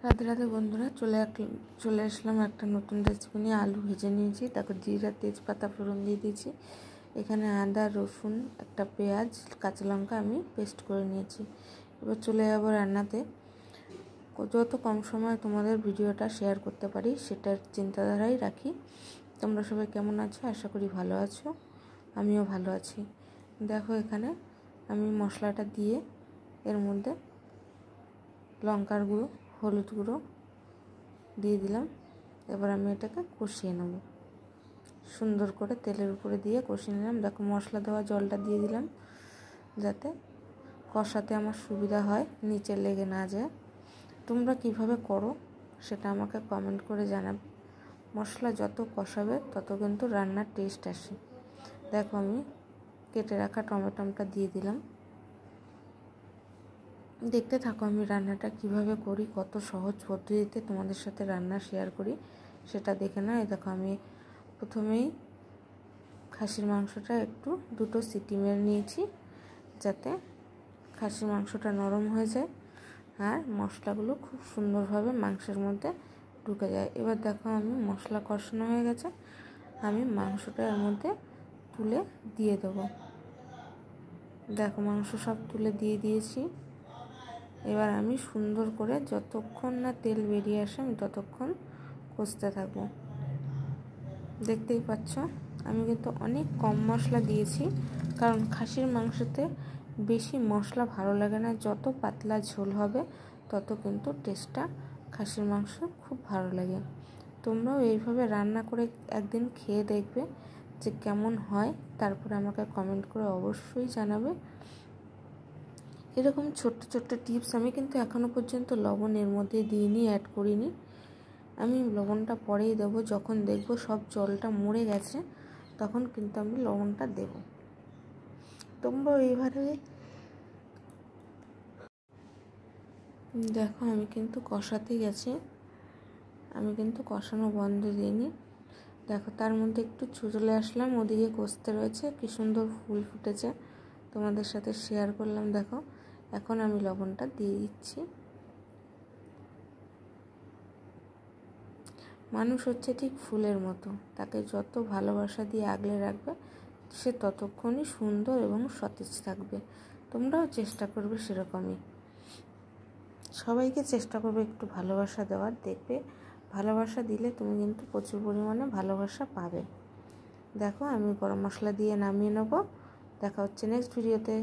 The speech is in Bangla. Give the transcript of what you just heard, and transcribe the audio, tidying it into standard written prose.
রাধে রাধে বন্ধুরা, চলে আসলাম একটা নতুন রেসিপি নিয়ে। আলু ভেজে নিয়েছি, তারপর জিরা তেজপাতা ফোড়ন দিয়ে দিয়েছি। এখানে আদা রসুন একটা পেঁয়াজ কাঁচা লঙ্কা আমি পেস্ট করে নিয়েছি। এবার চলে যাবো রান্নাতে। যত কম সময় তোমাদের ভিডিওটা শেয়ার করতে পারি সেটার চিন্তাধারাই রাখি। তোমরা সবাই কেমন আছো? আশা করি ভালো আছো, আমিও ভালো আছি। দেখো এখানে আমি মশলাটা দিয়ে এর মধ্যে লঙ্কার গুঁড়ো হলুদ গুঁড়ো দিয়ে দিলাম। এবার আমি এটাকে কষিয়ে নেব, সুন্দর করে তেলের উপরে দিয়ে কষিয়ে নিলাম। দেখো মশলা দেওয়া জলটা দিয়ে দিলাম যাতে কষাতে আমার সুবিধা হয়, নিচে লেগে না যায়। তোমরা কিভাবে করো সেটা আমাকে কমেন্ট করে জানাবে। মশলা যত কষাবে তত কিন্তু রান্নার টেস্ট আসে। দেখো আমি কেটে রাখা টমেটোটা দিয়ে দিলাম। দেখতে থাকো আমি রান্নাটা কিভাবে করি, কত সহজ পদ্ধতিতে তোমাদের সাথে রান্না শেয়ার করি সেটা দেখে নাও। এই দেখো আমি প্রথমেই খাসির মাংসটা দুটো সিটি মেরে নিয়েছি যাতে খাসির মাংসটা নরম হয়ে যায় আর মশলাগুলো খুব সুন্দরভাবে মাংসের মধ্যে ঢুকে যায়। এবার দেখো আমি মশলা কষানো হয়ে গেছে, আমি মাংসটা এর মধ্যে তুলে দিয়ে দেবো। দেখো মাংস সব তুলে দিয়ে দিয়েছি। এবার আমি সুন্দর করে যতক্ষণ না তেল বেরিয়ে আসে আমি ততক্ষণ কষতে থাকবো। দেখতেই পাচ্ছ আমি কিন্তু অনেক কম মশলা দিয়েছি, কারণ খাসির মাংসতে বেশি মশলা ভালো লাগে না। যত পাতলা ঝোল হবে তত কিন্তু টেস্টটা খাসির মাংস খুব ভালো লাগে। তোমরাও এইভাবে রান্না করে একদিন খেয়ে দেখবে যে কেমন হয়, তারপরে আমাকে কমেন্ট করে অবশ্যই জানাবে। এরকম ছোট্ট ছোট্ট টিপস আমি কিন্তু এখনও পর্যন্ত লবণ এর মধ্যে দিইনি, অ্যাড করিনি। আমি লবণটা পরেই দেবো, যখন দেখব সব জলটা মরে গেছে তখন কিন্তু আমি লবণটা দেব। তোমরাও এইভাবে দেখো আমি কিন্তু কষাতে গেছি, আমি কিন্তু কষানো বন্ধ দিইনি। দেখো তার মধ্যে একটু চলে আসলাম, ওদিকে কষতে রয়েছে, কি সুন্দর ফুল ফুটেছে, তোমাদের সাথে শেয়ার করলাম। দেখো এখন আমি লবণটা দিয়ে দিচ্ছি। মানুষ হচ্ছে ঠিক ফুলের মতো, তাকে যত ভালোবাসা দিয়ে আগলে রাখবে সে ততক্ষণই সুন্দর এবং সতেজ থাকবে। তোমরাও চেষ্টা করবে সেরকমই, সবাইকে চেষ্টা করবে একটু ভালোবাসা দেওয়ার। দেখবে ভালোবাসা দিলে তুমি কিন্তু প্রচুর পরিমাণে ভালোবাসা পাবে। দেখো আমি গরম মশলা দিয়ে নামিয়ে নেব। দেখা হচ্ছে নেক্সট ভিডিওতে।